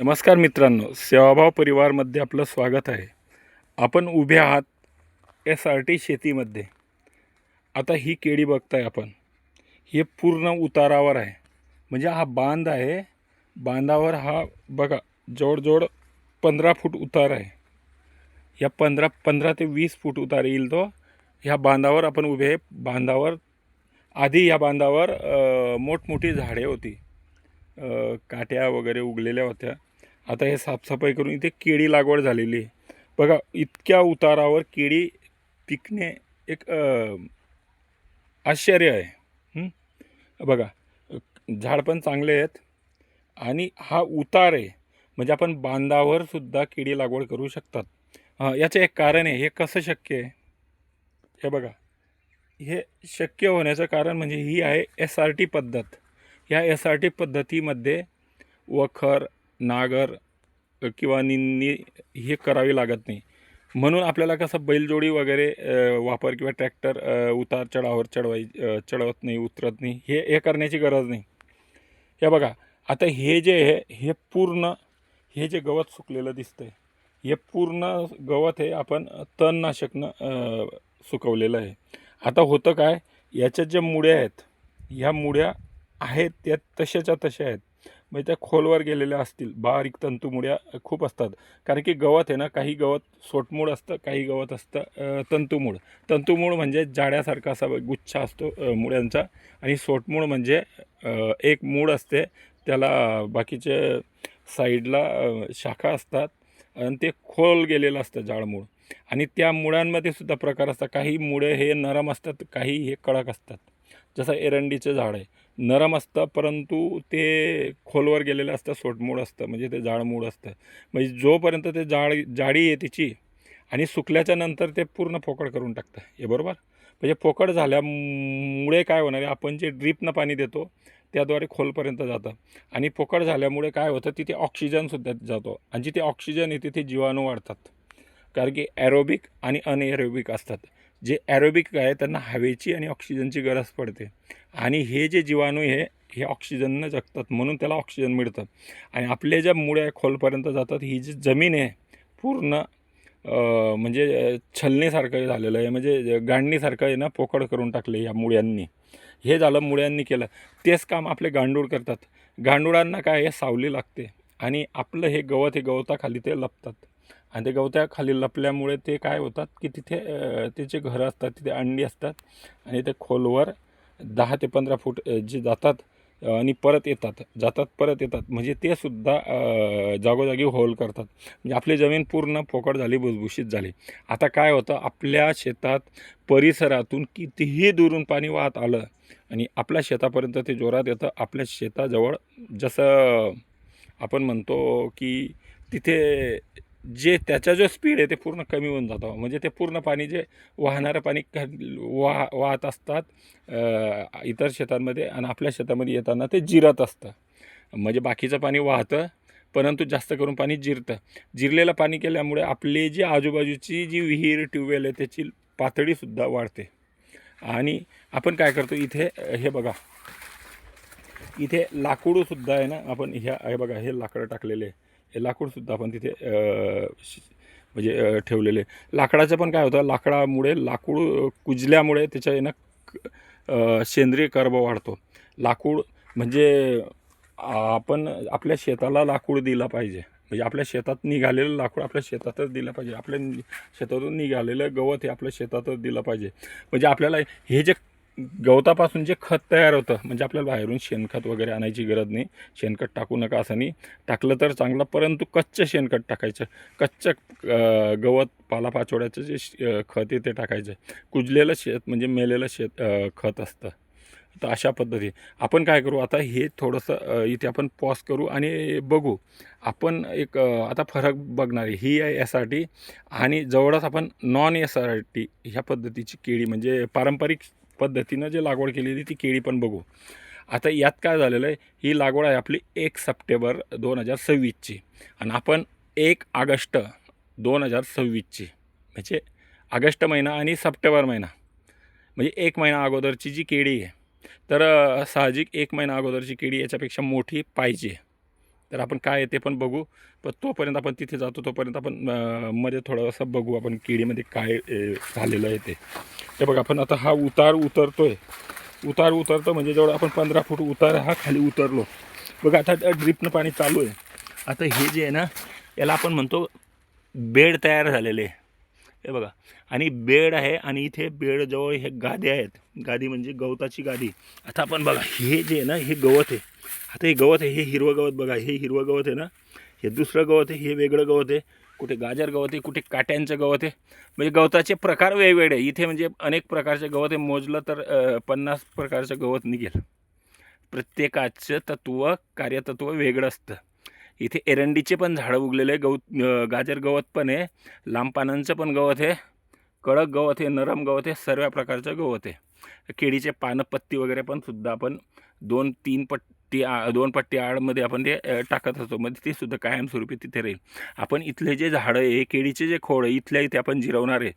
नमस्कार मित्रांनो, सेवाभाव परिवारमध्ये आपलं स्वागत आहे. आपण उभे आहात SRT शेतीमध्ये. आता ही केळी बघताय आपण, हे पूर्ण उतारावर आहे. म्हणजे हा बांध आहे. बांधावर हा बघा जवळजवळ 15 फूट उतार आहे. या 15 ते 20 फूट उतार येईल तो. ह्या बांधावर आपण उभे आहे. बांधावर आधी या बांधावर मोठमोठी झाडे होती, काट्या वगैरे उगलेल्या होत्या. आता हे साफसफाई करून इथे केळी लागवड झालेली आहे. बघा इतक्या उतारावर केळी पिकणे एक आश्चर्य आहे. बघा झाड पण चांगले आहेत आणि हा उतार आहे, म्हणजे आपण बांधावर सुद्धा केळी लागवड करू शकतात. याचं एक कारण आहे. हे कसं शक्य आहे? हे बघा, हे शक्य होण्याचं कारण म्हणजे ही आहे SRT पद्धत. ह्या SRT पद्धतीमध्ये वखर, नागर किंवा निंदणी हे करावी लागत नाही. म्हणून आपल्याला कसं बैलजोडी वगैरे वापर किंवा ट्रॅक्टर उतार चढावर चढवत नाही, उतरत नाही, हे करण्याची गरज नाही. हे बघा, आता हे जे आहे हे पूर्ण, हे जे गवत सुकलेलं दिसतंय, हे पूर्ण गवत हे आपण तणनाशकनं सुकवलेलं आहे. आता होतं काय, याच्यात ज्या मुळ्या आहेत, ह्या मुळ्या आहेत त्या तशाच्या तशा आहेत. म्हणजे त्या खोलवर गेलेल्या असतील. बारीक तंतुमुळ्या खूप असतात. कारण की गवत आहे ना, काही गवत सोटमूळ असतं, काही गवत असतं तंतुमूळ. तंतुमूळ म्हणजे जाड्यासारखा असा गुच्छ असतो मुळ्यांचा, आणि सोटमूळ म्हणजे एक मूळ असते, त्याला बाकीचे साईडला शाखा असतात आणि ते खोल गेलेलं असतं जाडमूळ. आणि त्या मुळांमध्ये सुद्धा प्रकार असतात. काही मुळे हे नरम असतात, काही हे कडक असतात. जसं एरंडीचं झाड आहे, नरम असतं परंतु ते खोलवर गेलेलं असतं, सोटमूळ असतं, म्हणजे ते जाडमूळ असतं. म्हणजे जोपर्यंत ते जाडी आहे तिची, आणि सुकल्याच्या नंतर ते पूर्ण पोकळ करून टाकतं. हे बरोबर. म्हणजे पोकळ झाल्यामुळे काय होणार आहे, आपण जे ड्रीपनं पाणी देतो त्याद्वारे खोलपर्यंत जातं. आणि पोकळ झाल्यामुळे काय होतं, तिथे ऑक्सिजनसुद्धा जातो, आणि जिथे ऑक्सिजन आहे तिथे जीवाणू वाढतात. कारण की ॲरोबिक आणि अनएरोबिक असतात. जे ॲरोबिक आहे त्यांना हवेची आणि ऑक्सिजनची गरज पडते, आणि हे जे जीवाणू आहे हे ऑक्सिजननं जगतात, म्हणून त्याला ऑक्सिजन मिळतं. आणि आपल्या ज्या मुळ्या खोलपर्यंत जातात, ही जी जमीन आहे पूर्ण म्हणजे छलनीसारखं झालेलं आहे, म्हणजे गांडणीसारखं आहे ना, पोकळ करून टाकले या मुळ्यांनी. हे झालं मुळ्यांनी केलं. तेच काम आपले गांडूळ करतात. गांडुळांना काय आहे, सावली लागते, आणि आपलं हे गवत, हे गवताखाली ते लपतात. आणि ते गवताखाली लपल्यामुळे ते काय होतात की तिथे त्याचे घरं असतात, तिथे अंडी असतात, आणि ते खोलवर 10 ते 15 फूट जे जातात आणि परत येतात, जातात परत येतात. म्हणजे ते सुद्धा जागोजागी होल करतात. म्हणजे आपली जमीन पूर्ण पोकळ झाली, भुसभुशीत झाली. आता काय होतं, आपल्या शेतात परिसरातून कितीही दुरून पाणी वाहत आलं आणि आपल्या शेतापर्यंत ते जोरात येतं. आपल्या शेताजवळ जसं आपण म्हणतो की तिथे जे त्याचा जो स्पीड आहे ते पूर्ण कमी होऊन जातो. म्हणजे ते पूर्ण पाणी जे वाहणारं पाणी वाहत असतात इतर शेतांमध्ये, आणि आपल्या शेतामध्ये येताना ते जिरत असतं. म्हणजे बाकीचं पाणी वाहतं परंतु जास्त करून पाणी जिरतं. जिरलेलं पाणी केल्यामुळे आपली जी आजूबाजूची जी विहीर, ट्यूबवेल आहे त्याची पातळीसुद्धा वाढते. आणि आपण काय करतो इथे, हे बघा, इथे लाकूडसुद्धा आहे ना, आपण हे बघा, हे लाकडं टाकलेले, हे लाकूडसुद्धा आपण तिथे म्हणजे ठेवलेले. लाकडाचं पण काय होतं, लाकडामुळे लाकूड कुजल्यामुळे त्याच्या आहे ना सेंद्रिय कर्ब वाढतो. लाकूड म्हणजे आपण आपल्या शेताला लाकूड दिलं पाहिजे. म्हणजे आपल्या शेतात निघालेलं लाकूड आपल्या शेतातच दिलं पाहिजे. आपल्या शेतातून निघालेलं गवत हे आपल्या शेतातच दिलं पाहिजे. म्हणजे आपल्याला हे जे गवतापासून जे खत तयार होतं, म्हणजे आपल्याला बाहेरून शेणखत वगैरे आणायची गरज नाही. शेणखत टाकू नका असं नाही, टाकलं तर चांगलं, परंतु कच्चं शेणखत टाकायचं. कच्चं गवत, पालापाचोळ्याचं जे खत आहे ते टाकायचं. कुजलेलं शेत म्हणजे मेलेलं खत असतं. तर अशा पद्धती आपण काय करू, आता हे थोडंसं इथे आपण पॉज करू आणि बघू. आपण एक आता फरक बघणार आहे. ही आहे SRT, आणि जवळच आपण नॉन SRT ह्या पद्धतीची केळी, म्हणजे पारंपरिक पद्धतीनं जे लागवड केलेली ती केळी पण बघू. आता यात काय झालेलं आहे, ही लागवड आहे आपली 1 सप्टेंबर 2026ची, आणि आपण 1 ऑगस्ट 2026ची, म्हणजे ऑगस्ट महिना आणि सप्टेंबर महिना, म्हणजे 1 महिना अगोदरची जी केळी आहे. तर साहजिक 1 महिना अगोदरची केळी याच्यापेक्षा मोठी पाहिजे. तर आपण काय आहे ते पण बघू. पण तोपर्यंत आपण तिथे जातो, तोपर्यंत आपण मध्ये थोडंसं बघू आपण केळीमध्ये काय झालेलं आहे ते. हे बघा, आपण आता हा उतार उतरतो म्हणजे जवळ आपण 15 फूट उतार हा खाली उतरलो. बघा आता ड्रिपनं पाणी चालू आहे. आता हे जे आहे ना, याला आपण म्हणतो बेड तयार झालेले. हे बघा, आणि बेड आहे, आणि इथे बेडजवळ हे गादी आहेत. गादी म्हणजे गवताची गादी. आता आपण बघा, हे जे आहे ना, हे गवत आहे. आता हे गवत आहे, हे हिरवं गवत बघा, हे हिरवं गवत आहे ना, हे दुसरं गवत आहे, हे वेगळं गवत आहे. कुठे गाजर गवत आहे, कुठे काट्यांचं गवत आहे. म्हणजे गवताचे प्रकार वेगवेगळे इथे, म्हणजे अनेक प्रकारचे गवत आहे. मोजलं तर 50 प्रकारचं गवत निघेल. प्रत्येकाचं तत्त्व, कार्यतत्त्व वेगळं असतं. इथे एरंडीचे पण झाडं उगलेले, गाजर गवत पण आहे, लांब पानांचं पण गवत आहे, कडक गवत आहे, नरम गवत आहे, सर्व प्रकारचं गवत आहे. केळीचे पानं, पत्ती वगैरे पण सुद्धा आपण 2-3 पट्टी आडमध्ये आपण ते टाकत असतो, म्हणजे ते सुद्धा कायमस्वरूपी तिथे राहील. आपण इथले जे झाडं आहे, केळीचे जे खोड आहे, इथल्या इथे आपण जिरवणार आहे.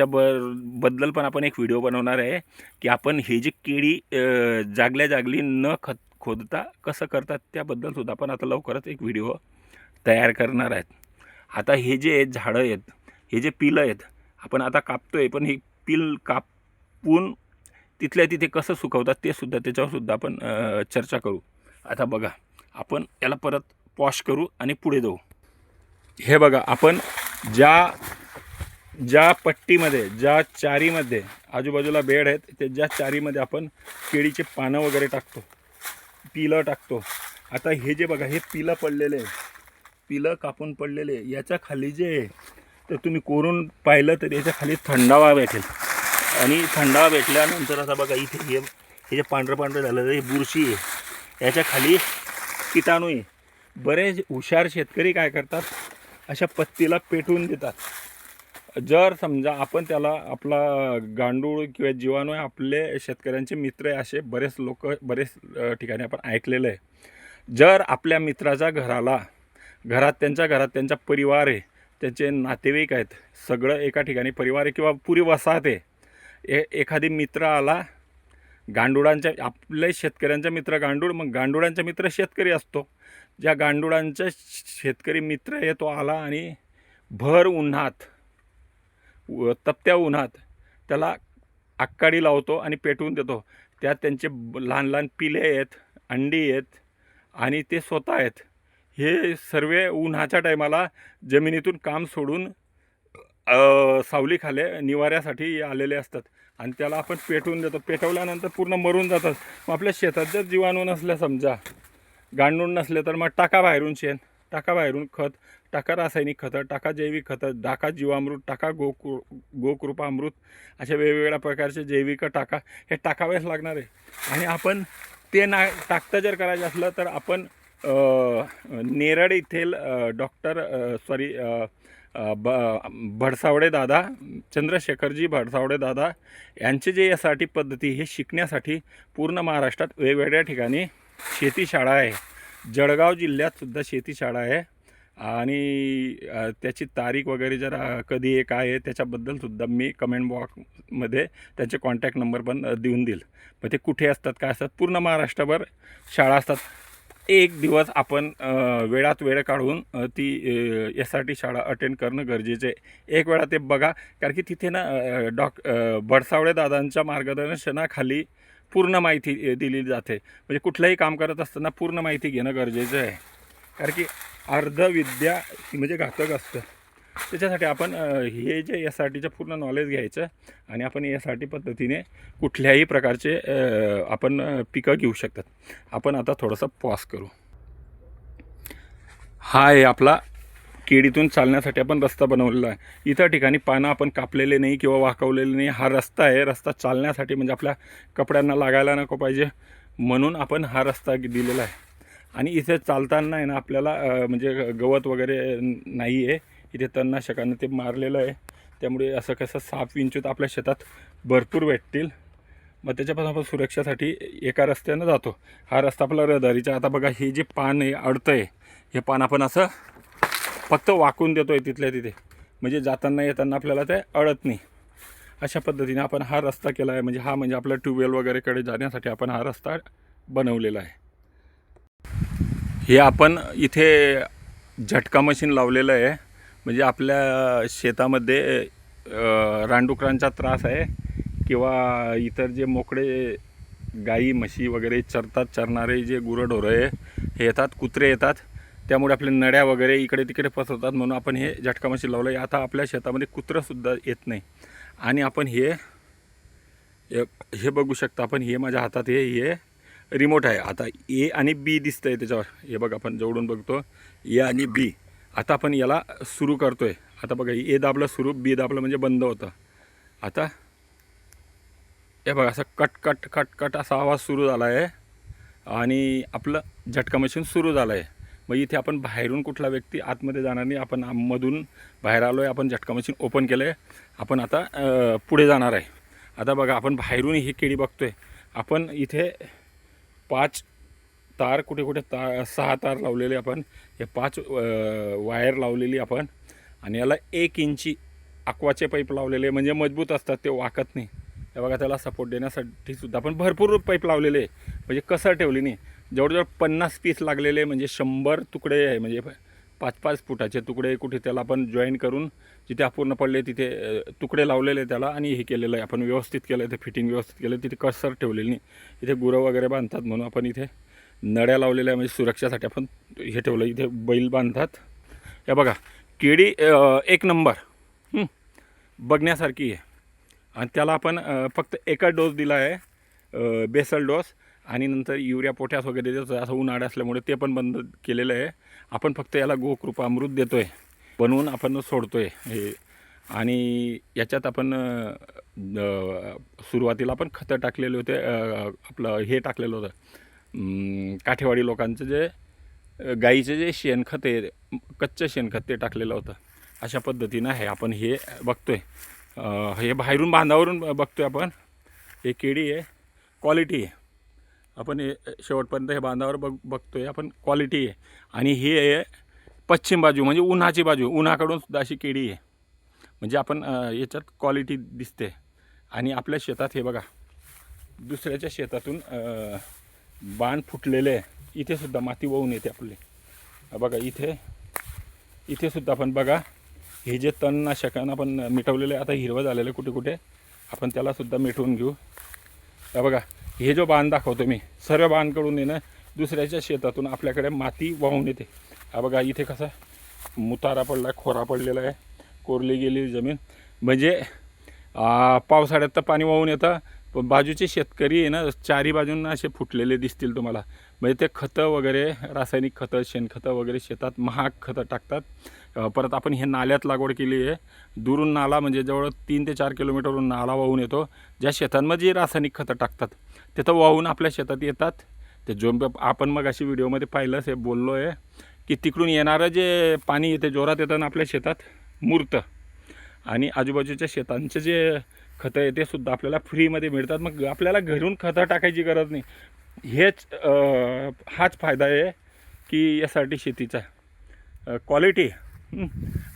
बद्दल पण आपण एक व्हिडिओ बनवणार आहे, की आपण हे जे केळी जागल्या जागली न खोदता कसं करतात त्याबद्दल सुद्धा आपण आता लवकरच एक व्हिडिओ तयार करणार आहेत. आता हे जे झाडं आहेत, हे जे पिलं आहेत, आपण आता कापतोय, पण हे पिल कापून तिथल्या तिथे कसं सुकवतात ते सुद्धा, त्याच्यावर सुद्धा आपण चर्चा करू. आता बघा, आपण याला परत पॉश करू आणि पुढे जाऊ. हे बघा, आपण ज्या पट्टीमध्ये, ज्या चारीमध्ये आजूबाजूला बेड आहेत, ते ज्या चारीमध्ये आपण केळीचे पानं वगैरे टाकतो, पिलं टाकतो. आता हे जे बघा, हे पिलं पडलेले, पिलं कापून पडलेले, याच्या खाली जे तर तुम्ही कोरून पाहिलं तर याच्या खाली थंडावा भेटेल. आणि थंडावा भेटल्यानंतर आता बघा, इथे हे जे पांढरं झालं हे बुरशी आहे, याच्या खाली किटाणू आहे. बरेच हुशार शेतकरी काय करतात, अशा पत्तीला पेटवून देतात. जर समजा आपण त्याला, आपला गांडूळ किंवा जीवाणू आपले शेतकऱ्यांचे मित्र आहे, असे बरेच लोक बरेच ठिकाणी आपण ऐकलेलं आहे. जर आपल्या मित्राच्या घरात त्यांचा परिवार आहे, त्याचे नातेवाईक आहेत, सगळं एका ठिकाणी परिवार आहे किंवा पुरी वसाहत आहे, एखादी मित्र आला गांडुळांच्या, आपले शेतकऱ्यांचा मित्र गांडूळ, मग गांडुळांचा मित्र शेतकरी असतो. ज्या गांडुळांचा शेतकरी मित्र आहे तो आला आणि भर उन्हात, तपत्या उन्हात त्याला आक्काडी लावतो आणि पेटवून देतो. त्यात त्यांचे लहान लहान पिले आहेत, अंडी आहेत, आणि ते स्वतः आहेत. हे सर्व उन्हाच्या टायमाला जमिनीतून काम सोडून सावलीखाली निवाऱ्यासाठी आलेले असतात, आणि त्याला आपण पेटवून देतो. पेटवल्यानंतर पूर्ण मरून जातात. मग आपल्या शेतात जर जीवाणू नसल्या, समजा गांडूळ नसले, तर मग टाका बाहेरून शेण, टाका बाहेरून खत, टाका रासायनिक खतं, टाका जैविक खतं, टाका जीवामृत, टाका गोकृपामृत, अशा वेगवेगळ्या प्रकारचे जैविक टाका. हे टाकावेच लागणार आहे. आणि आपण ते टाकतं जर करायचं असलं तर आपण नेरळ येथील भडसावडे दादा, चंद्रशेखरजी भडसावडे दादा यांचे जे यासाठी पद्धती, हे शिकण्यासाठी पूर्ण महाराष्ट्रात वेगवेगळ्या ठिकाणी शेतीशाळा आहे. जळगाव जिल्ह्यात सुद्धा शेतीशाळा आहे, आणि त्याची तारीख वगैरे जर कधी काय आहे त्याच्याबद्दल सुद्धा मी कमेंट बॉक्समध्ये त्यांचे कॉन्टॅक्ट नंबर पण देऊन देईल. मग ते कुठे असतात, काय असतात, पूर्ण महाराष्ट्रभर शाळा असतात. एक दिवस आपण वेळात वेळ काढून ती यासाठी शाळा अटेंड करणं गरजेचं आहे. एक वेळा ते बघा, कारण की तिथे ना भडसावडे दादांच्या मार्गदर्शनाखाली पूर्ण माहिती दिली जाते. म्हणजे कुठलंही काम करत असताना पूर्ण माहिती घेणं गरजेचं आहे, कारण की अर्धविद्या म्हणजे घातक असतं. त्याच्यासाठी आपण हे जे यासाठीचं पूर्ण नॉलेज घ्यायचं, आणि आपण यासाठी पद्धतीने कुठल्याही प्रकारचे आपण पिकं घेऊ शकतात. आपण आता थोडंसं पॉज करू. हा आहे आपला केळीतून चालण्यासाठी आपण रस्ता बनवलेला आहे. इतर ठिकाणी पानं आपण कापलेले नाही किंवा वाकवलेले नाही. हा रस्ता आहे. रस्ता चालण्यासाठी, म्हणजे आपल्या कपड्यांना लागायला नको पाहिजे म्हणून आपण हा रस्ता दिलेला आहे. आणि इथे चालताना आहे ना, आपल्याला म्हणजे गवत वगैरे नाही आहे इथे, तणनाशकानं ते मारलेलं आहे. त्यामुळे असं कसं साप विंचूत आपल्या शेतात भरपूर भेटतील. मग त्याच्यापासून आपण सुरक्षेसाठी एका रस्त्यानं जातो. हा रस्ता आपला रहदारीचा. आता बघा, हे जे पान आहे अडतं आहे, हे पान आपण असं फक्त वाकून देतो आहे तिथल्या तिथे, म्हणजे जाताना येताना आपल्याला ते अडत नाही. अशा पद्धतीने आपण हा रस्ता केला आहे. म्हणजे आपल्या ट्यूबवेल वगैरेकडे जाण्यासाठी आपण हा रस्ता बनवलेला आहे. हे आपण इथे झटका मशीन लावलेलं आहे. म्हणजे आपल्या शेतामध्ये रानडुकरांचा त्रास आहे किंवा इतर जे मोकळे गाई म्हशी वगैरे चरणारे जे गुरंढोरं आहे हे येतात, कुत्रे येतात, त्यामुळे आपले नड्या वगैरे इकडे तिकडे पसरतात. म्हणून आपण हे झटका मशीन लावलं आहे. आता आपल्या शेतामध्ये कुत्रंसुद्धा येत नाही. आणि आपण हे बघू शकता. आपण हे माझ्या हातात हे रिमोट आहे. आता ए आणि बी दिसतं आहे त्याच्यावर. हे बघा, आपण जवळून बघतो ए आणि बी. आता आपण याला सुरू करतो आहे. आता बघा, ए दाबलं सुरू, बी दाबलं म्हणजे बंद होतं. आता हे बघा, असं कट कट कट कट असा आवाज सुरू झाला आहे आणि आपलं झटका मशीन सुरू झालं आहे. मग इथे आपण बाहेरून कुठला व्यक्ती आतमध्ये जाणार नाही. आपण मधून बाहेर आलो आहे. आपण झटका मशीन ओपन केलं आहे. आपण आता पुढे जाणार आहे. आता बघा, आपण बाहेरून ही केळी बघतो आहे. आपण इथे 5 तार, कुठे कुठे 6 तार लावलेले आपण. हे 5 वायर लावलेली आपण. आणि याला 1 इंची aquaचे पाईप लावलेले, म्हणजे मजबूत असतात, ते वाकत नाही. हे बघा, त्याला सपोर्ट देण्यासाठी सुद्धा आपण भरपूर पाईप लावलेले आहे. म्हणजे कसं ठेवली नाही. जवळजवळ 50 पीस लागलेले, म्हणजे 100 तुकडे आहे. म्हणजे 5-5 फुटाचे तुकडे. कुठे त्याला आपण जॉईन करून जिथे अपूर्ण पडले तिथे तुकडे लावलेले त्याला आणि हे केलेलं आहे. आपण व्यवस्थित केलं, ते फिटिंग व्यवस्थित केलं. तिथे कसर ठेवलेली नाही. इथे गुरं वगैरे बांधतात म्हणून आपण इथे नड्या लावलेल्या आहे. म्हणजे सुरक्षासाठी आपण हे ठेवलं. इथे बैल बांधतात. हे बघा, केळी 1 नंबर बघण्यासारखी आहे. आणि त्याला आपण फक्त एकच डोस दिला आहे, बेसल डोस. आणि नंतर युरिया पोटॅश वगैरे देतो. असं उन्हाळा असल्यामुळे ते पण बंद केलेलं आहे. आपण फक्त याला गोकृपामृत देतो आहे, बनवून आपण सोडतो आहे हे. आणि याच्यात आपण सुरुवातीला आपण खतं टाकलेले होते. आपलं हे टाकलेलं होतं, काठेवाडी लोकांचं जे गाईचं जे शेणखत आहे, कच्चं शेणखत, ते टाकलेलं होतं. अशा पद्धतीनं आहे. आपण हे बघतो आहे, हे बाहेरून बांधावरून बघतो आहे आपण. हे केळी आहे, क्वालिटी आहे. आपण हे शेवटपर्यंत हे बांधावर बघतो आहे आपण, क्वालिटी आहे. आणि हे आहे पश्चिम बाजू, म्हणजे उन्हाची बाजू. उन्हाकडून सुद्धा अशी केळी आहे. म्हणजे आपण याच्यात क्वालिटी दिसते. आणि आपल्या शेतात हे बघा, दुसऱ्याच्या शेतातून बाण फुटलेले आहे. इथे सुद्धा माती वाहून येते आपली. बघा, इथे सुद्धा आपण बघा, हे जे तणनाशकानं आपण मिटवलेलं आहे, आता हिरवं झालेलं आहे कुठे कुठे. आपण त्यालासुद्धा मिटवून घेऊ. बघा, हे जो बाण दाखवतो मी, सर्व बाणकडून येणं दुसऱ्याच्या शेतातून आपल्याकडे माती वाहून येते. हा बघा, इथे कसा मुतारा पडला आहे, खोरा पडलेला आहे, कोरली गेलेली जमीन. म्हणजे पावसाळ्यात तर पाणी वाहून येतं, पण बाजूचे शेतकरी आहे ना, चारी बाजूंना असे फुटलेले दिसतील तुम्हाला. म्हणजे ते खतं वगैरे, रासायनिक खतं, शेणखतं वगैरे शेतात महाग खतं टाकतात. परत आपण हे नाल्यात लागवड केली आहे. दुरून नाला, म्हणजे जवळ 3 ते 4 किलोमीटरवरून नाला वाहून येतो. ज्या शेतांमध्ये रासायनिक खतं टाकतात तिथं वाहून आपल्या शेतात येतात. ते जो आपण मग अशी व्हिडिओमध्ये पाहिलंच, हे बोललो आहे की तिकडून येणारं जे पाणी येते, जोरात येताना आपल्या शेतात मुरतं. आणि आजूबाजूच्या शेतांचे जे खतं आहे ते सुद्धा आपल्याला फ्रीमध्ये मिळतात. मग आपल्याला घरून खतं टाकायची गरज नाही. हाच फायदा आहे की यासाठी शेतीचा क्वालिटी.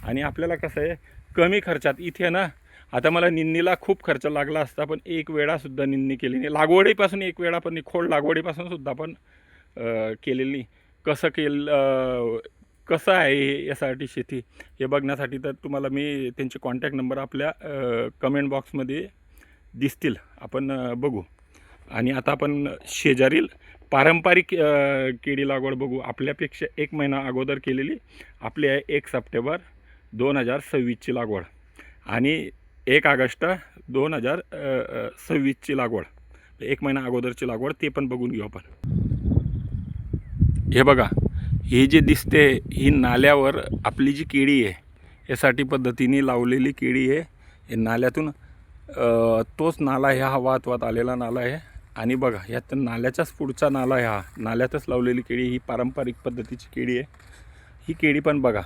आणि आपल्याला कसं आहे, कमी खर्चात इथे ना. आता मला निंदीला खूप खर्च लागला असता, पण एक वेळासुद्धा निंदणी केली नाही. लागवडीपासून एक वेळा पण नाही, खोड लागवडीपासून सुद्धा आपण केलेली नाही. कसं आहे यासाठी शेती, हे बघण्यासाठी तर तुम्हाला मी त्यांचे कॉन्टॅक्ट नंबर आपल्या कमेंट बॉक्समध्ये दिसतील, आपण बघू. आणि आता आपण शेजारील पारंपरिक केळी लागवड बघू. आपल्यापेक्षा 1 महिना अगोदर केलेली आपली आहे 1 सप्टेंबर 2026ची लागवड आणि 1 ऑगस्ट 2026ची लागवड. 1 महिना अगोदरची लागवड, ते पण बघून घेऊ आपण. हे बघा, हे जे दिसते, ही नाल्यावर आपली जी केळी आहे यासाठी पद्धतीने लावलेली केळी आहे. हे नाल्यातून तोच नाला ह्या वाहत आलेला नाला आहे. आणि बघा, यात नाल्याच्याच पुढचा नाला आहे. हा नाल्यातच लावलेली केळी, ही पारंपरिक पद्धतीची केळी आहे. ही केळी पण बघा,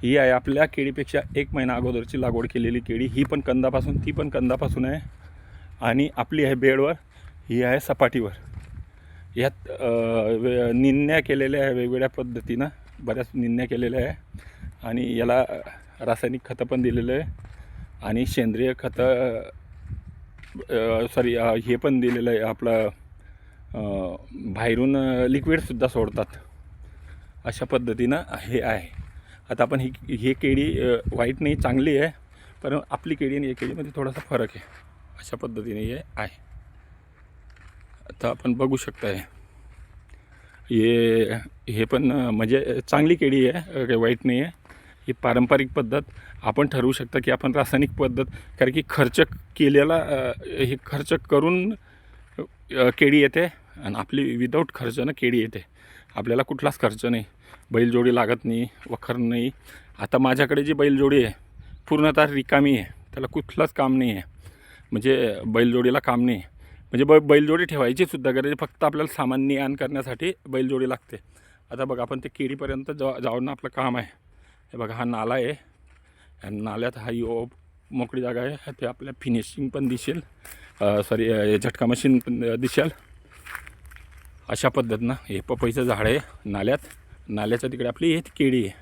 ही आहे आपल्या केळीपेक्षा 1 महिना अगोदरची लागवड केलेली केळी. ही पण कंदापासून, ती पण कंदापासून आहे. आणि आपली आहे बेडवर, ही आहे सपाटीवर. यात निंदण्या केलेल्या आहे वेगवेगळ्या पद्धतीनं, बऱ्याच निंदण्या केलेल्या आहे. आणि याला रासायनिक खतं पण दिलेलं आहे आणि सेंद्रिय खतं, हे पण दिलेलं आहे. आपलं बाहेरून लिक्विडसुद्धा सोडतात. अशा पद्धतीनं हे आहे. आता आपण ही केळी वाईट नाही, चांगली आहे, पण आपली केळी आणि या केळीमध्ये थोडासा फरक आहे. अशा पद्धतीने हे आहे. आता आपण बघू शकता हे पण म्हणजे चांगली केळी आहे, काही वाईट नाही आहे. ही पारंपरिक पद्धत. आपण ठरवू शकता की आपण रासायनिक पद्धत, कारण की खर्च केलेला हे खर्च करून केळी येते आणि आपली विदाऊट खर्चानं केळी येते. आपल्याला कुठलाच खर्च नाही, बैलजोडी लागत नाही, वखर नाही. आता माझ्याकडे जी बैलजोडी आहे पूर्णतः रिकामी आहे, त्याला कुठलंच काम नाही आहे. म्हणजे बैलजोडीला काम नाही, म्हणजे बैलजोडी ठेवायची सुद्धा गरज, फक्त आपल्याला सामान ने-आण करण्यासाठी बैलजोडी लागते. आता बघा आपण ते केळीपर्यंत जाऊन आपलं काम आहे. हे बघा हा नाला आहे, नाल्यात हा मोकळी जागा आहे. ते आपल्या फिनिशिंग पण दिसेल, सॉरी झटका मशीन पण दिसेल. अशा पद्धतीनं हे पपईचं झाड आहे नाल्यात, नाल्याच्या तिकडे आपली हे केळी आहे,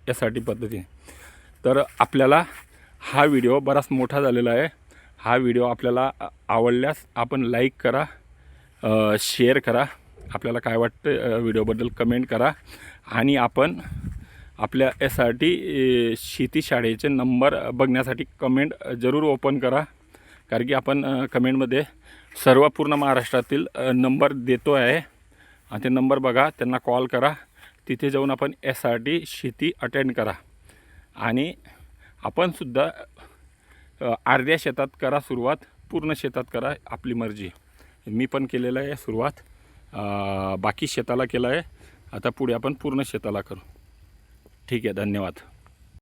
यासाठी पद्धतीने. तर आपल्याला हा व्हिडिओ बराच मोठा झालेला आहे. हा व्हिडिओ आपल्याला आवडल्यास आपण लाईक करा, शेअर करा, आपल्याला काय वाटतं व्हिडिओबद्दल कमेंट करा. आणि आपण आपल्या यासाठी शेती शाळेचे नंबर बघण्यासाठी कमेंट जरूर ओपन करा, कारण की आपण कमेंटमध्ये सर्व पूर्ण महाराष्ट्रातील नंबर देतो आहे. आणि ते नंबर बघा, त्यांना कॉल करा, तिथे जाऊन आपण यासाठी शेती अटेंड करा. आणि आपणसुद्धा अर्ध्या शेतात करा सुरुवात, पूर्ण शेतात करा, आपली मर्जी. मी पण केलेलं आहे सुरुवात, बाकी शेताला केलं आहे, आता पुढे आपण पूर्ण शेताला करू. ठीक आहे, धन्यवाद.